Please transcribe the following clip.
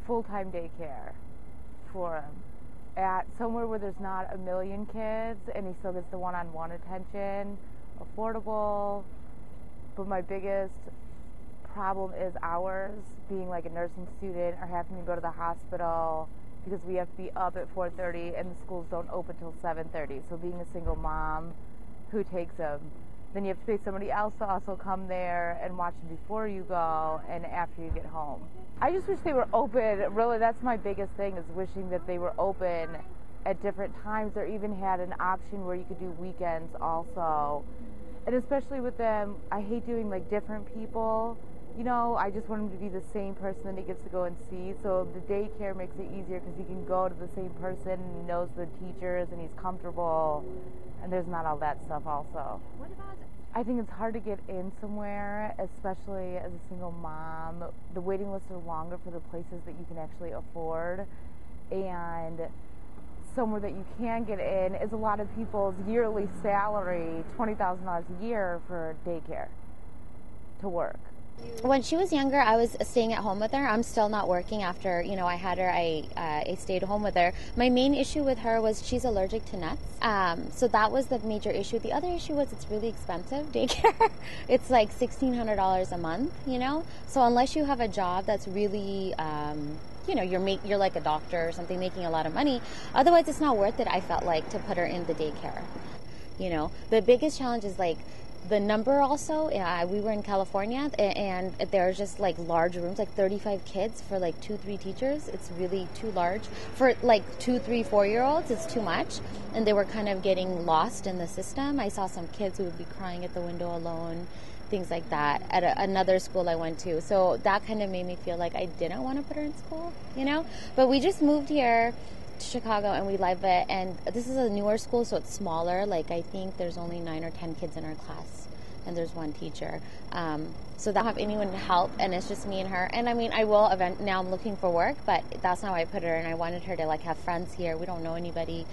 full-time daycare for him at somewhere where there's not a million kids, and he still gets the one-on-one attention, affordable. But my biggest problem is hours, being like a nursing student or having to go to the hospital because we have to be up at 4:30 and the schools don't open till 7:30. So being a single mom, who takes him? Then you have to pay somebody else to also come there and watch him before you go and after you get home. I just wish they were open. Really, that's my biggest thing, is wishing that they were open at different times, or even had an option where you could do weekends also. And especially with them, I hate doing like different people. You know, I just want him to be the same person that he gets to go and see. So the daycare makes it easier because he can go to the same person and he knows the teachers and he's comfortable. And there's not all that stuff also. What about... I think it's hard to get in somewhere, especially as a single mom. The waiting lists are longer for the places that you can actually afford. And somewhere that you can get in is a lot of people's yearly salary, $20,000 a year for daycare to work. When she was younger, I was staying at home with her. I'm still not working after, I had her. I stayed home with her. My main issue with her was she's allergic to nuts. So that was the major issue. The other issue was it's really expensive, daycare. It's like $1,600 a month, So unless you have a job that's really, you're like a doctor or something, making a lot of money. Otherwise, it's not worth it, I felt like, to put her in the daycare. The biggest challenge is like the number also. We were in California and there's just like large rooms, like 35 kids for like 2-3 teachers. It's really too large. For like 2, 3, 4-year-olds, it's too much. And they were kind of getting lost in the system. I saw some kids who would be crying at the window alone, things like that, at another school I went to. So that kind of made me feel like I didn't want to put her in school, But we just moved here to Chicago and we love it, and this is a newer school, so it's smaller. Like I think there's only 9 or 10 kids in our class and there's one teacher, so they don't have anyone to help, and it's just me and her. And I mean, I will now I'm looking for work, but that's not why I put her, and I wanted her to like have friends here. We don't know anybody.